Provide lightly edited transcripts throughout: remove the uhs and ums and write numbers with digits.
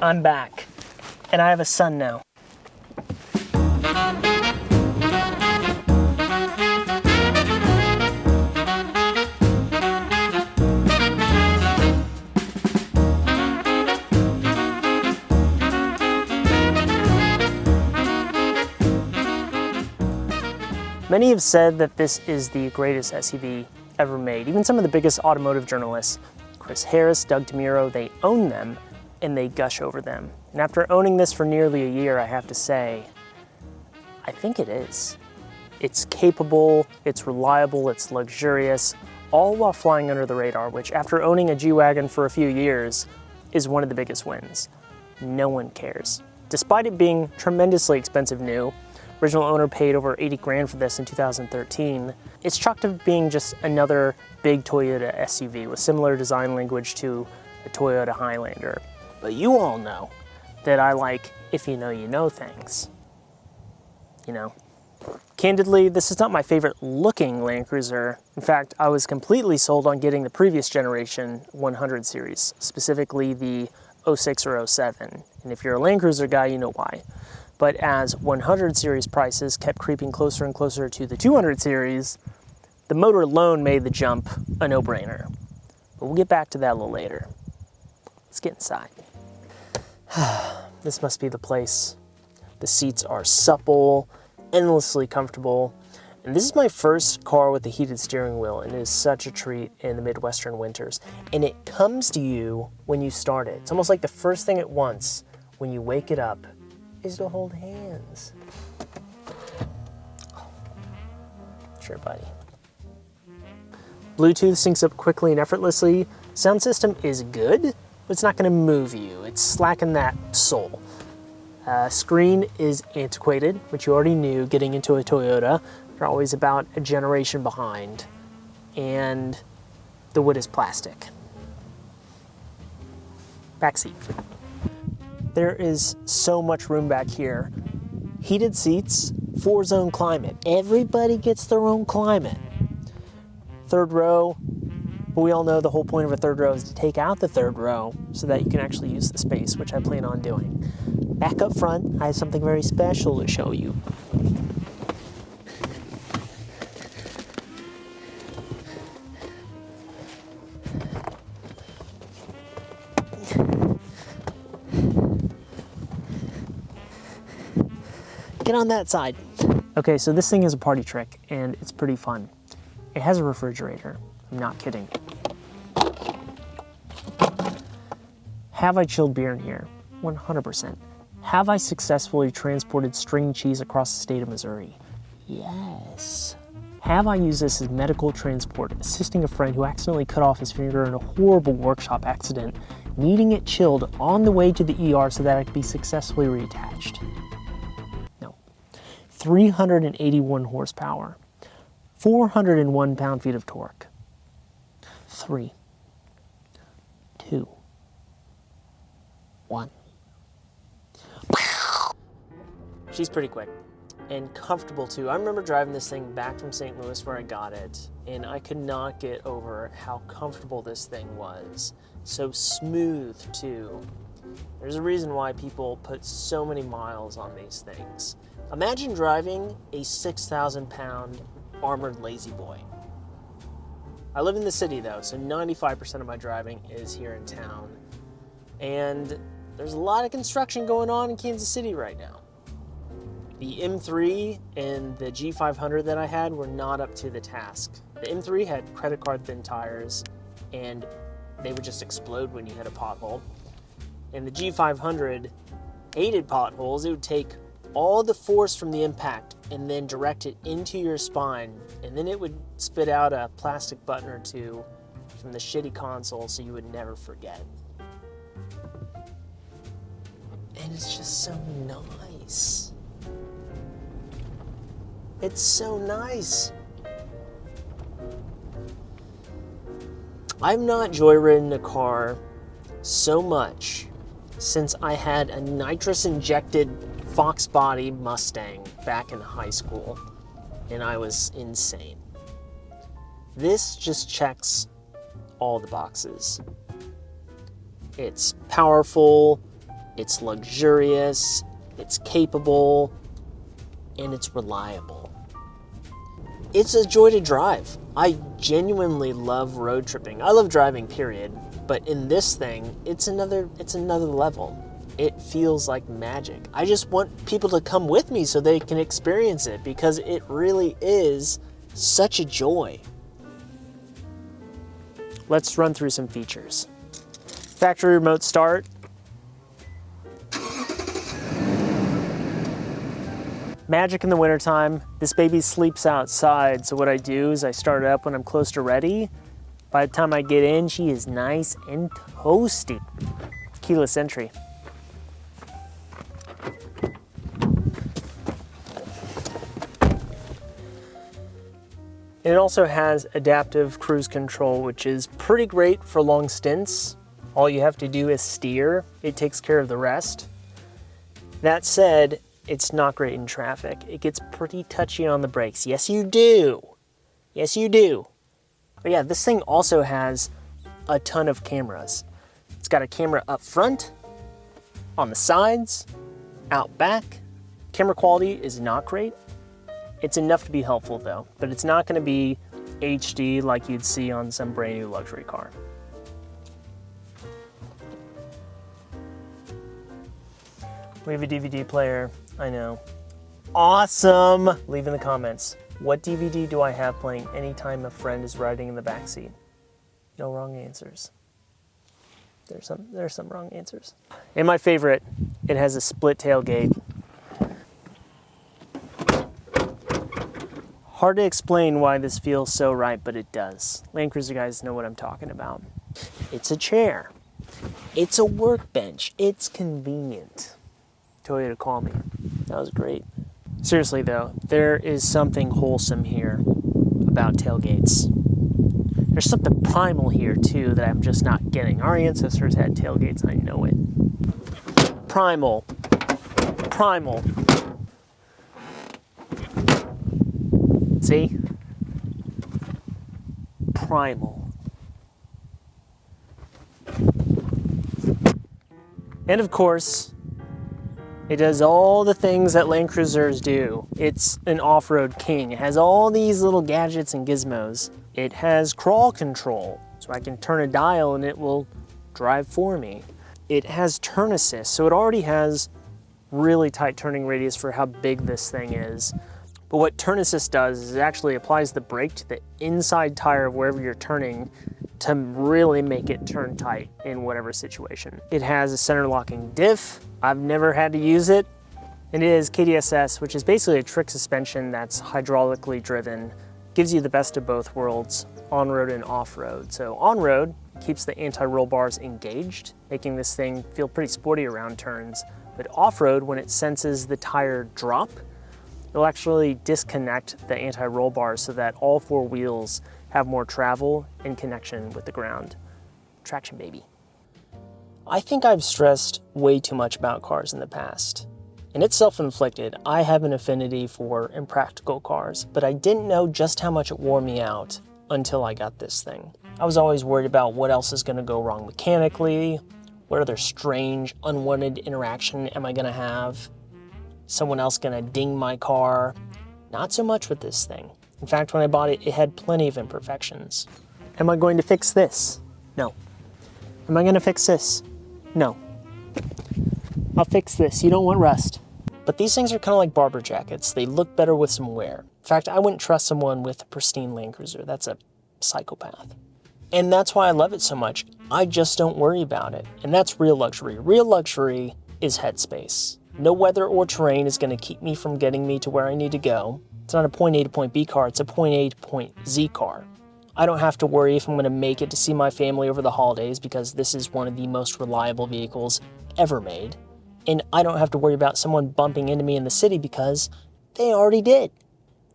I'm back, and I have a son now. Many have said that this is the greatest SUV ever made. Even some of the biggest automotive journalists, Chris Harris, Doug DeMuro, they own them and they gush over them. And after owning this for nearly a year, I have to say, I think it is. It's capable, it's reliable, it's luxurious, all while flying under the radar, which after owning a G-Wagon for a few years is one of the biggest wins. No one cares. Despite it being tremendously expensive new, original owner paid over 80 grand for this in 2013. It's chalked up being just another big Toyota SUV with similar design language to a Toyota Highlander. But you all know that I like if you know things. You know? Candidly, this is not my favorite looking Land Cruiser. In fact, I was completely sold on getting the previous generation 100 series, specifically the 06 or 07. And if you're a Land Cruiser guy, you know why. But as 100 series prices kept creeping closer and closer to the 200 series, the motor alone made the jump a no-brainer. But we'll get back to that a little later. Let's get inside. This must be the place. The seats are supple, endlessly comfortable. And this is my first car with a heated steering wheel, and it is such a treat in the Midwestern winters. And it comes to you when you start it. It's almost like the first thing it wants when you wake it up is to hold hands. Sure, buddy. Bluetooth syncs up quickly and effortlessly. Sound system is good, but it's not gonna move you. It's slacking that soul. Screen is antiquated, which you already knew getting into a Toyota. You're always about a generation behind. And the wood is plastic. Backseat. There is so much room back here. Heated seats, 4-zone climate. Everybody gets their own climate. Third row, but we all know the whole point of a third row is to take out the third row so that you can actually use the space, which I plan on doing. Back up front, I have something very special to show you. Get on that side. Okay, so this thing is a party trick, and it's pretty fun. It has a refrigerator. I'm not kidding. Have I chilled beer in here? 100%. Have I successfully transported string cheese across the state of Missouri? Yes. Have I used this as medical transport, assisting a friend who accidentally cut off his finger in a horrible workshop accident, needing it chilled on the way to the ER so that it could be successfully reattached? 381 horsepower, 401 pound-feet of torque. 3, 2, 1. She's pretty quick and comfortable too. I remember driving this thing back from St. Louis where I got it, and I could not get over how comfortable this thing was. So smooth too. There's a reason why people put so many miles on these things. Imagine driving a 6,000 pound armored lazy boy. I live in the city though, so 95% of my driving is here in town. And there's a lot of construction going on in Kansas City right now. The M3 and the G500 that I had were not up to the task. The M3 had credit card thin tires and they would just explode when you hit a pothole. And the G500 hated potholes. It would take all the force from the impact and then direct it into your spine, and then it would spit out a plastic button or two from the shitty console so you would never forget. And it's just so nice. It's so nice. I've not joyridden a car so much since I had a nitrous-injected Fox body Mustang back in high school, and I was insane. This just checks all the boxes. It's powerful, it's luxurious, it's capable, and it's reliable. It's a joy to drive. I genuinely love road tripping. I love driving, period. But in this thing, it's another level. It feels like magic. I just want people to come with me so they can experience it, because it really is such a joy. Let's run through some features. Factory remote start. Magic in the wintertime. This baby sleeps outside, so what I do is I start it up when I'm close to ready. By the time I get in, she is nice and toasty. Keyless entry. It also has adaptive cruise control, which is pretty great for long stints. All you have to do is steer. It takes care of the rest. That said, it's not great in traffic. It gets pretty touchy on the brakes. Yes, you do. Yes, you do. But yeah, this thing also has a ton of cameras. It's got a camera up front, on the sides, out back. Camera quality is not great. It's enough to be helpful though, but it's not gonna be HD like you'd see on some brand new luxury car. We have a DVD player, I know. Awesome! Leave in the comments, what DVD do I have playing anytime a friend is riding in the backseat? No wrong answers. There's some wrong answers. And my favorite, it has a split tailgate. Hard to explain why this feels so right, but it does. Land Cruiser guys know what I'm talking about. It's a chair. It's a workbench. It's convenient. Toyota, call me. That was great. Seriously though, there is something wholesome here about tailgates. There's something primal here too that I'm just not getting. Our ancestors had tailgates, I know it. Primal. Primal. See? Primal. And of course, it does all the things that Land Cruisers do. It's an off-road king. It has all these little gadgets and gizmos. It has crawl control, so I can turn a dial and it will drive for me. It has turn assist, so it already has really tight turning radius for how big this thing is. But what turn assist does is it actually applies the brake to the inside tire of wherever you're turning to really make it turn tight in whatever situation. It has a center locking diff. I've never had to use it. And it is KDSS, which is basically a trick suspension that's hydraulically driven. Gives you the best of both worlds, on-road and off-road. So on-road keeps the anti-roll bars engaged, making this thing feel pretty sporty around turns. But off-road, when it senses the tire drop, it'll actually disconnect the anti-roll bars so that all four wheels have more travel and connection with the ground. Traction, baby. I think I've stressed way too much about cars in the past. And it's self-inflicted. I have an affinity for impractical cars, but I didn't know just how much it wore me out until I got this thing. I was always worried about what else is gonna go wrong mechanically, what other strange, unwanted interaction am I gonna have, someone else gonna ding my car. Not so much with this thing. In fact, when I bought it, it had plenty of imperfections. Am I going to fix this? No. Am I gonna fix this? No. I'll fix this, you don't want rust. But these things are kind of like barber jackets. They look better with some wear. In fact, I wouldn't trust someone with a pristine Land Cruiser. That's a psychopath. And that's why I love it so much. I just don't worry about it. And that's real luxury. Real luxury is headspace. No weather or terrain is going to keep me from getting me to where I need to go. It's not a point A to point B car, it's a point A to point Z car. I don't have to worry if I'm going to make it to see my family over the holidays because this is one of the most reliable vehicles ever made. And I don't have to worry about someone bumping into me in the city because they already did.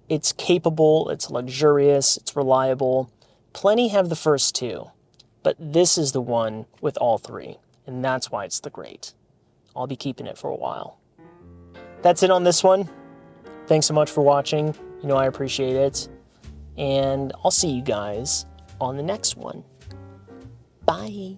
It's capable, it's luxurious, it's reliable. Plenty have the first two, but this is the one with all three, and that's why it's the great. I'll be keeping it for a while. That's it on this one. Thanks so much for watching. You know I appreciate it. And I'll see you guys on the next one. Bye.